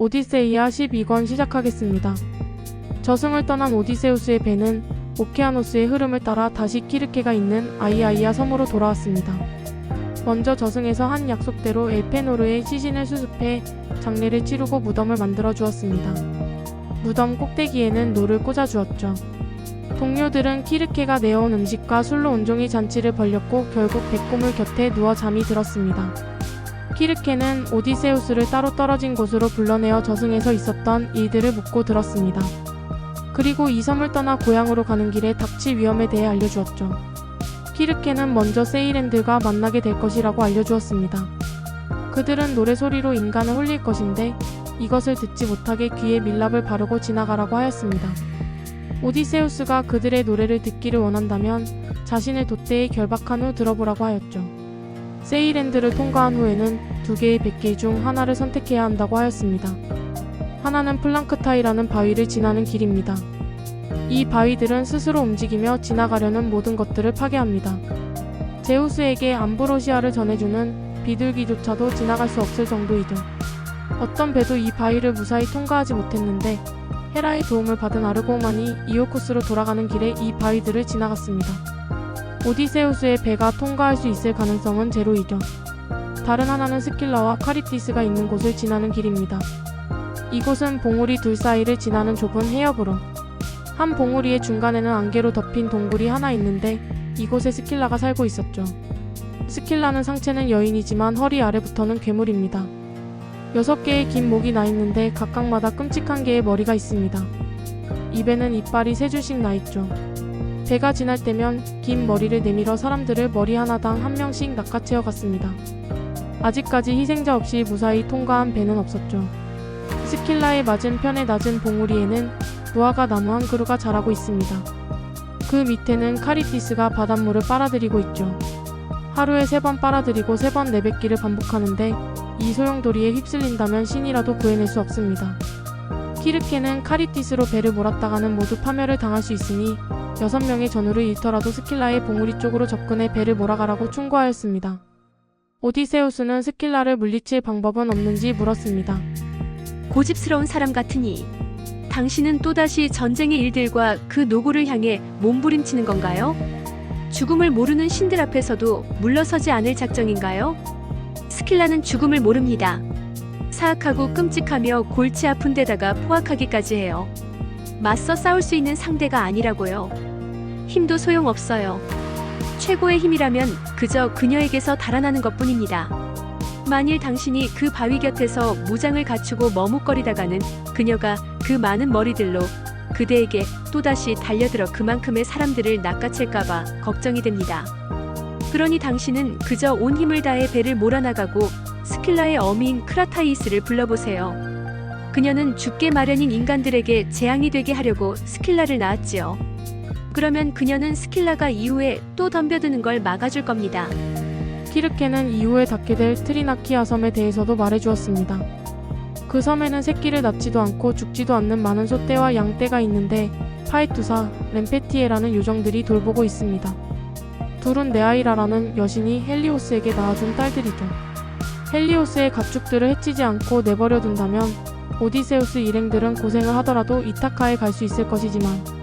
오디세이아 12권 시작하겠습니다. 저승을 떠난 오디세우스의 배는 오케아노스의 흐름을 따라 다시 키르케가 있는 아이아이아 섬으로 돌아왔습니다. 먼저 저승에서 한 약속대로 엘페노르의 시신을 수습해 장례를 치르고 무덤을 만들어 주었습니다. 무덤 꼭대기에는 노를 꽂아 주었죠. 동료들은 키르케가 내어온 음식과 술로 온종일 잔치를 벌였고 결국 백고물 곁에 누워 잠이 들었습니다. 키르케는 오디세우스를 따로 떨어진 곳으로 불러내어 저승에서 있었던 일들을 묻고 들었습니다. 그리고 이 섬을 떠나 고향으로 가는 길에 닥칠 위험에 대해 알려주었죠. 키르케는 먼저 세이렌들과 만나게 될 것이라고 알려주었습니다. 그들은 노래소리로 인간을 홀릴 것인데 이것을 듣지 못하게 귀에 밀랍을 바르고 지나가라고 하였습니다. 오디세우스가 그들의 노래를 듣기를 원한다면 자신을 돛대에 결박한 후 들어보라고 하였죠. 세이렌드를 통과한 후에는 두 개의 백길 중 하나를 선택해야 한다고 하였습니다. 하나는 플랑크타이라는 바위를 지나는 길입니다. 이 바위들은 스스로 움직이며 지나가려는 모든 것들을 파괴합니다. 제우스에게 암브로시아를 전해주는 비둘기조차도 지나갈 수 없을 정도이죠. 어떤 배도 이 바위를 무사히 통과하지 못했는데 헤라의 도움을 받은 아르고만이 이오코스로 돌아가는 길에 이 바위들을 지나갔습니다. 오디세우스의 배가 통과할 수 있을 가능성은 제로이죠. 다른 하나는 스킬라와 카리티스가 있는 곳을 지나는 길입니다. 이곳은 봉우리 둘 사이를 지나는 좁은 해협으로 한 봉우리의 중간에는 안개로 덮인 동굴이 하나 있는데 이곳에 스킬라가 살고 있었죠. 스킬라는 상체는 여인이지만 허리 아래부터는 괴물입니다. 6개의 긴 목이 나 있는데 각각마다 끔찍한 개의 머리가 있습니다. 입에는 이빨이 3줄씩 나 있죠. 배가 지날 때면 긴 머리를 내밀어 사람들을 머리 하나당 한 명씩 낚아채어 갔습니다. 아직까지 희생자 없이 무사히 통과한 배는 없었죠. 스킬라의 맞은편의 낮은 봉우리에는 무화과 나무 한 그루가 자라고 있습니다. 그 밑에는 카리티스가 바닷물을 빨아들이고 있죠. 하루에 3번 빨아들이고 3번 내뱉기를 반복하는데 이 소용돌이에 휩쓸린다면 신이라도 구해낼 수 없습니다. 키르케는 카리티스로 배를 몰았다가는 모두 파멸을 당할 수 있으니 6명의 전우를 잃더라도 스킬라의 봉우리 쪽으로 접근해 배를 몰아가라고 충고하였습니다. 오디세우스는 스킬라를 물리칠 방법은 없는지 물었습니다. 고집스러운 사람 같으니 당신은 또다시 전쟁의 일들과 그 노고를 향해 몸부림치는 건가요? 죽음을 모르는 신들 앞에서도 물러서지 않을 작정인가요? 스킬라는 죽음을 모릅니다. 사악하고 끔찍하며 골치 아픈 데다가 포악하기까지 해요. 맞서 싸울 수 있는 상대가 아니라고요. 힘도 소용없어요. 최고의 힘이라면 그저 그녀에게서 달아나는 것뿐입니다. 만일 당신이 그 바위 곁에서 무장을 갖추고 머뭇거리다가는 그녀가 그 많은 머리들로 그대에게 또다시 달려들어 그만큼의 사람들을 낚아챌까봐 걱정이 됩니다. 그러니 당신은 그저 온 힘을 다해 배를 몰아나가고 스킬라의 어미인 크라타이스를 불러보세요. 그녀는 죽게 마련인 인간들에게 재앙이 되게 하려고 스킬라를 낳았지요. 그러면 그녀는 스킬라가 이후에 또 덤벼드는 걸 막아줄 겁니다. 키르케는 이후에 닿게 될 트리나키아 섬에 대해서도 말해주었습니다. 그 섬에는 새끼를 낳지도 않고 죽지도 않는 많은 소떼와 양떼가 있는데 파에투사, 렘페티에라는 요정들이 돌보고 있습니다. 둘은 네아이라라는 여신이 헬리오스에게 낳아준 딸들이죠. 헬리오스의 가축들을 해치지 않고 내버려둔다면 오디세우스 일행들은 고생을 하더라도 이타카에 갈 수 있을 것이지만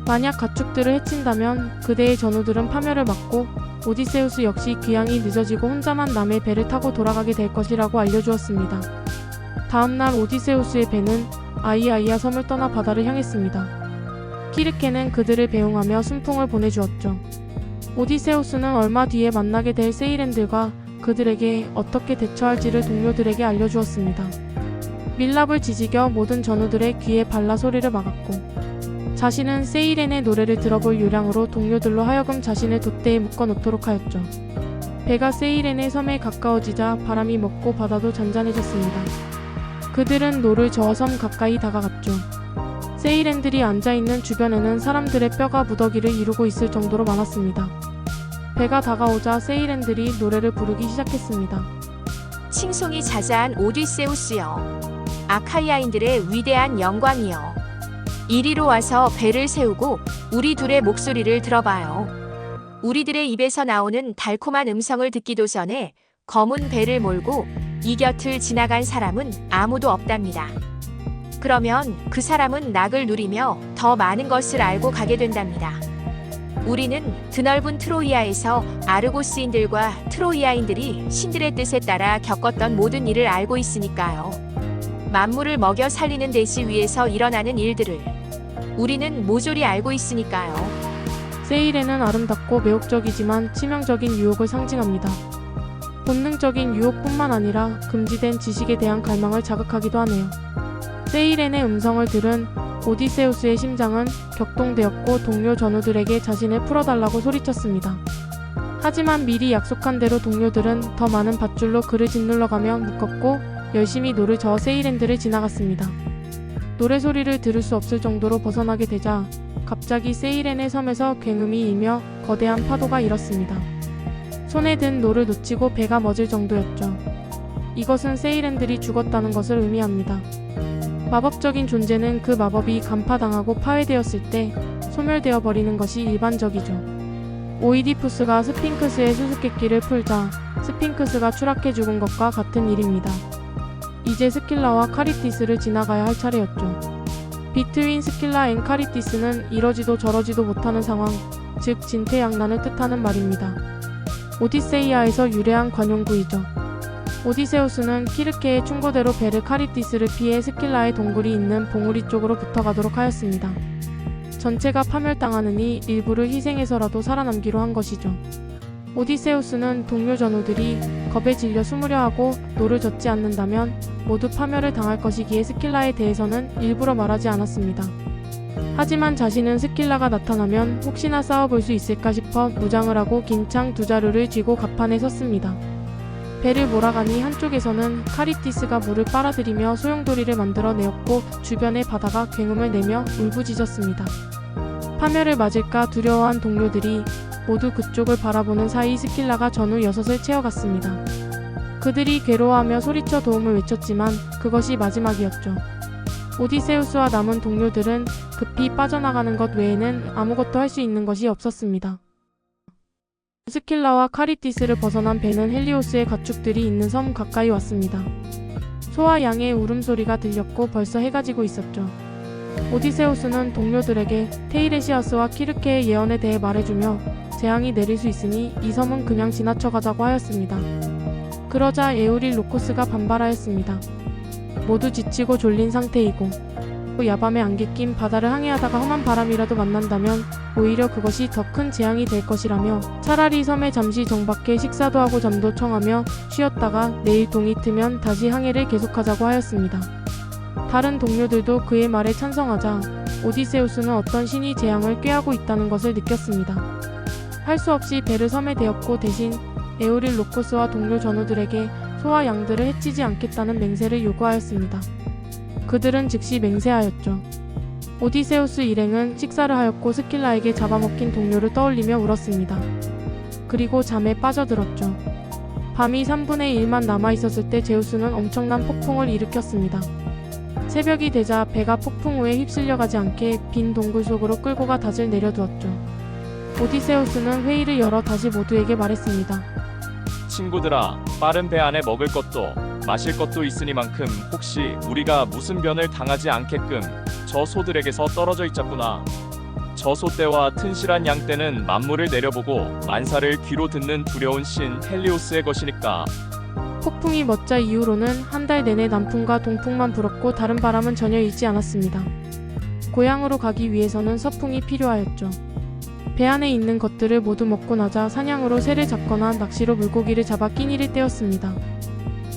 만약 가축들을 해친다면 그대의 전우들은 파멸을 맞고 오디세우스 역시 귀향이 늦어지고 혼자만 남의 배를 타고 돌아가게 될 것이라고 알려주었습니다. 다음날 오디세우스의 배는 아이아이아 섬을 떠나 바다를 향했습니다. 키르케는 그들을 배웅하며 순풍을 보내주었죠. 오디세우스는 얼마 뒤에 만나게 될 세이렌들과 그들에게 어떻게 대처할지를 동료들에게 알려주었습니다. 밀랍을 지지겨 모든 전우들의 귀에 발라 소리를 막았고 자신은 세이렌의 노래를 들어볼 요량으로 동료들로 하여금 자신을 돛대에 묶어놓도록 하였죠. 배가 세이렌의 섬에 가까워지자 바람이 먹고 바다도 잔잔해졌습니다. 그들은 노를 저어 섬 가까이 다가갔죠. 세이렌들이 앉아있는 주변에는 사람들의 뼈가 무더기를 이루고 있을 정도로 많았습니다. 배가 다가오자 세이렌들이 노래를 부르기 시작했습니다. 칭송이 자자한 오디세우스여, 아카이아인들의 위대한 영광이여, 이리로 와서 배를 세우고 우리 둘의 목소리를 들어봐요. 우리들의 입에서 나오는 달콤한 음성을 듣기도 전에 검은 배를 몰고 이 곁을 지나간 사람은 아무도 없답니다. 그러면 그 사람은 낙을 누리며 더 많은 것을 알고 가게 된답니다. 우리는 드넓은 트로이아에서 아르고스인들과 트로이아인들이 신들의 뜻에 따라 겪었던 모든 일을 알고 있으니까요. 만물을 먹여 살리는 대지 위에서 일어나는 일들을 우리는 모조리 알고 있으니까요. 세일에는 아름답고 매혹적이지만 치명적인 유혹을 상징합니다. 본능적인 유혹뿐만 아니라 금지된 지식에 대한 갈망을 자극하기도 하네요. 세이렌의 음성을 들은 오디세우스의 심장은 격동되었고 동료 전우들에게 자신을 풀어달라고 소리쳤습니다. 하지만 미리 약속한 대로 동료들은 더 많은 밧줄로 그를 짓눌러가며 묶었고 열심히 노를 저어 세이렌들을 지나갔습니다. 노래소리를 들을 수 없을 정도로 벗어나게 되자 갑자기 세이렌의 섬에서 굉음이 일며 거대한 파도가 일었습니다. 손에 든 노를 놓치고 배가 멎을 정도였죠. 이것은 세이렌들이 죽었다는 것을 의미합니다. 마법적인 존재는 그 마법이 간파당하고 파괴되었을 때 소멸되어 버리는 것이 일반적이죠. 오이디푸스가 스핑크스의 수수께끼를 풀자 스핑크스가 추락해 죽은 것과 같은 일입니다. 이제 스킬라와 카리티스를 지나가야 할 차례였죠. 비트윈 스킬라 앤 카리티스는 이러지도 저러지도 못하는 상황, 즉 진퇴양난을 뜻하는 말입니다. 오디세이아에서 유래한 관용구이죠. 오디세우스는 키르케의 충고대로 배를 카리티스를 피해 스킬라의 동굴이 있는 봉우리 쪽으로 붙어가도록 하였습니다. 전체가 파멸당하느니 일부를 희생해서라도 살아남기로 한 것이죠. 오디세우스는 동료 전우들이 겁에 질려 숨으려 하고 노를 젓지 않는다면 모두 파멸을 당할 것이기에 스킬라에 대해서는 일부러 말하지 않았습니다. 하지만 자신은 스킬라가 나타나면 혹시나 싸워볼 수 있을까 싶어 무장을 하고 긴 창 두 자루를 쥐고 갑판에 섰습니다. 배를 몰아가니 한쪽에서는 카리티스가 물을 빨아들이며 소용돌이를 만들어내었고 주변의 바다가 굉음을 내며 울부짖었습니다. 파멸을 맞을까 두려워한 동료들이 모두 그쪽을 바라보는 사이 스킬라가 전우 6을 채워갔습니다. 그들이 괴로워하며 소리쳐 도움을 외쳤지만 그것이 마지막이었죠. 오디세우스와 남은 동료들은 급히 빠져나가는 것 외에는 아무것도 할 수 있는 것이 없었습니다. 스킬라와 카리티스를 벗어난 배는 헬리오스의 가축들이 있는 섬 가까이 왔습니다. 소와 양의 울음소리가 들렸고 벌써 해가 지고 있었죠. 오디세우스는 동료들에게 테이레시아스와 키르케의 예언에 대해 말해주며 재앙이 내릴 수 있으니 이 섬은 그냥 지나쳐가자고 하였습니다. 그러자 에우릴 로코스가 반발하였습니다. 모두 지치고 졸린 상태이고 야밤에 안개 낀 바다를 항해하다가 험한 바람이라도 만난다면 오히려 그것이 더 큰 재앙이 될 것이라며 차라리 섬에 잠시 정박해 식사도 하고 잠도 청하며 쉬었다가 내일 동이 트면 다시 항해를 계속하자고 하였습니다. 다른 동료들도 그의 말에 찬성하자 오디세우스는 어떤 신이 재앙을 꾀하고 있다는 것을 느꼈습니다. 할 수 없이 배를 섬에 대었고 대신 에우릴 로코스와 동료 전우들에게 소와 양들을 해치지 않겠다는 맹세를 요구하였습니다. 그들은 즉시 맹세하였죠. 오디세우스 일행은 식사를 하였고 스킬라에게 잡아먹힌 동료를 떠올리며 울었습니다. 그리고 잠에 빠져들었죠. 밤이 3분의 1만 남아있었을 때 제우스는 엄청난 폭풍을 일으켰습니다. 새벽이 되자 배가 폭풍 우에 휩쓸려가지 않게 빈 동굴 속으로 끌고 가 닷을 내려두었죠. 오디세우스는 회의를 열어 다시 모두에게 말했습니다. 친구들아, 빠른 배 안에 먹을 것도 마실 것도 있으니만큼 혹시 우리가 무슨 변을 당하지 않게끔 저 소들에게서 떨어져 있자꾸나. 저 소떼와 튼실한 양떼는 만물을 내려보고 만사를 귀로 듣는 두려운 신 헬리오스의 것이니까. 폭풍이 멎자 이후로는 한 달 내내 남풍과 동풍만 불었고 다른 바람은 전혀 일지 않았습니다. 고향으로 가기 위해서는 서풍이 필요하였죠. 배 안에 있는 것들을 모두 먹고 나자 사냥으로 새를 잡거나 낚시로 물고기를 잡아 끼니를 때웠습니다.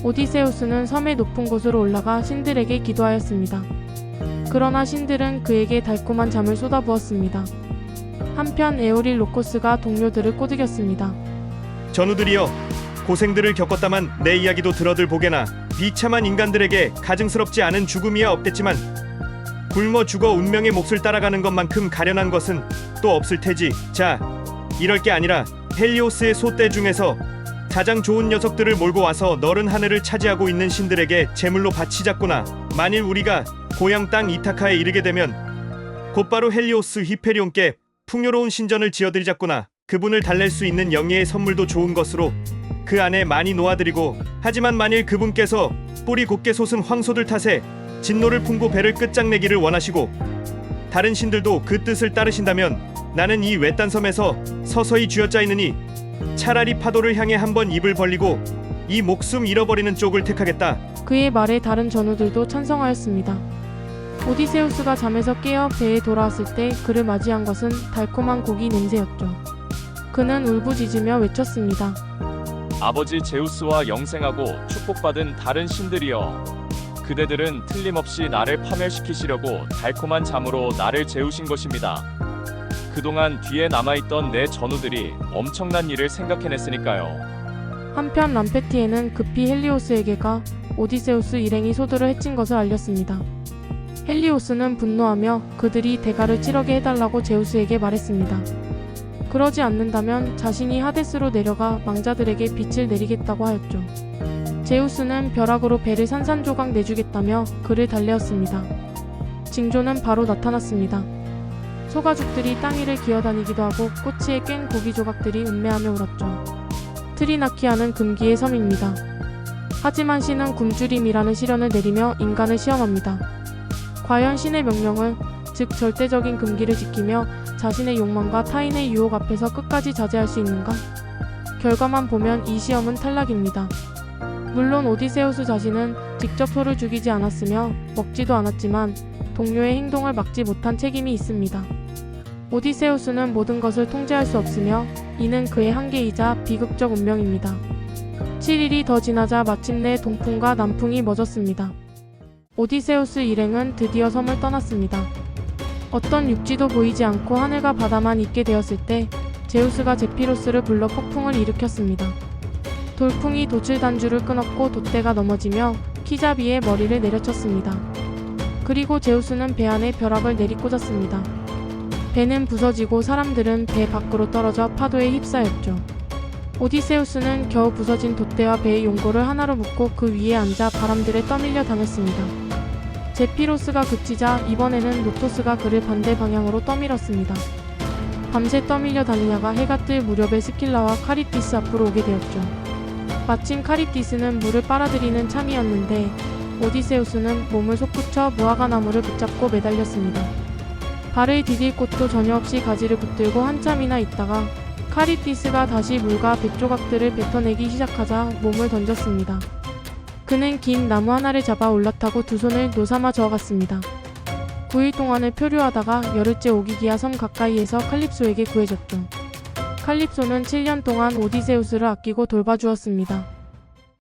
오디세우스는 섬의 높은 곳으로 올라가 신들에게 기도하였습니다. 그러나 신들은 그에게 달콤한 잠을 쏟아부었습니다. 한편 에오릴 로코스가 동료들을 꼬드겼습니다. 전우들이여, 고생들을 겪었다만 내 이야기도 들어들 보게나. 비참한 인간들에게 가증스럽지 않은 죽음이야 없댔지만 굶어 죽어 운명의 몫을 따라가는 것만큼 가련한 것은 또 없을 테지. 자, 이럴 게 아니라 헬리오스의 소떼 중에서 가장 좋은 녀석들을 몰고 와서 너른 하늘을 차지하고 있는 신들에게 제물로 바치자꾸나. 만일 우리가 고향 땅 이타카에 이르게 되면 곧바로 헬리오스 히페리온께 풍요로운 신전을 지어드리자꾸나. 그분을 달랠 수 있는 영예의 선물도 좋은 것으로 그 안에 많이 놓아드리고, 하지만 만일 그분께서 뿌리 곱게 솟은 황소들 탓에 진노를 품고 배를 끝장내기를 원하시고 다른 신들도 그 뜻을 따르신다면 나는 이 외딴 섬에서 서서히 쥐어짜이느니 차라리 파도를 향해 한번 입을 벌리고 이 목숨 잃어버리는 쪽을 택하겠다. 그의 말에 다른 전우들도 찬성하였습니다. 오디세우스가 잠에서 깨어 배에 돌아왔을 때 그를 맞이한 것은 달콤한 고기 냄새였죠. 그는 울부짖으며 외쳤습니다. 아버지 제우스와 영생하고 축복받은 다른 신들이여, 그대들은 틀림없이 나를 파멸시키시려고 달콤한 잠으로 나를 재우신 것입니다. 그동안 뒤에 남아있던 내 전우들이 엄청난 일을 생각해냈으니까요. 한편 람페티에는 급히 헬리오스에게 가 오디세우스 일행이 소들을 해친 것을 알렸습니다. 헬리오스는 분노하며 그들이 대가를 치르게 해달라고 제우스에게 말했습니다. 그러지 않는다면 자신이 하데스로 내려가 망자들에게 빛을 내리겠다고 하였죠. 제우스는 벼락으로 배를 산산조각 내주겠다며 그를 달래었습니다. 징조는 바로 나타났습니다. 소가죽들이 땅 위를 기어다니기도 하고 꼬치에 깬 고기 조각들이 음매하며 울었죠. 트리나키아는 금기의 섬입니다. 하지만 신은 굶주림이라는 시련을 내리며 인간을 시험합니다. 과연 신의 명령을, 즉 절대적인 금기를 지키며 자신의 욕망과 타인의 유혹 앞에서 끝까지 자제할 수 있는가? 결과만 보면 이 시험은 탈락입니다. 물론 오디세우스 자신은 직접 소를 죽이지 않았으며 먹지도 않았지만 동료의 행동을 막지 못한 책임이 있습니다. 오디세우스는 모든 것을 통제할 수 없으며 이는 그의 한계이자 비극적 운명입니다. 7일이 더 지나자 마침내 동풍과 남풍이 멎었습니다. 오디세우스 일행은 드디어 섬을 떠났습니다. 어떤 육지도 보이지 않고 하늘과 바다만 있게 되었을 때 제우스가 제피로스를 불러 폭풍을 일으켰습니다. 돌풍이 돛을 단줄을 끊었고 돛대가 넘어지며 키자비의 머리를 내려쳤습니다. 그리고 제우스는 배 안에 벼락을 내리꽂았습니다. 배는 부서지고 사람들은 배 밖으로 떨어져 파도에 휩싸였죠. 오디세우스는 겨우 부서진 돛대와 배의 용고를 하나로 묶고 그 위에 앉아 바람들에 떠밀려 다녔습니다. 제피로스가 그치자 이번에는 노토스가 그를 반대 방향으로 떠밀었습니다. 밤새 떠밀려 다니다가 해가 뜰 무렵에 스킬라와 카리티스 앞으로 오게 되었죠. 마침 카리티스는 물을 빨아들이는 참이었는데 오디세우스는 몸을 솟구쳐 무화과 나무를 붙잡고 매달렸습니다. 발을 디딜 곳도 전혀 없이 가지를 붙들고 한참이나 있다가 카리티스가 다시 물과 뱃조각들을 뱉어내기 시작하자 몸을 던졌습니다. 그는 긴 나무 하나를 잡아 올라타고 두 손을 노삼아 저어갔습니다. 9일 동안을 표류하다가 열흘째 오기기아 섬 가까이에서 칼립소에게 구해졌죠. 칼립소는 7년 동안 오디세우스를 아끼고 돌봐주었습니다.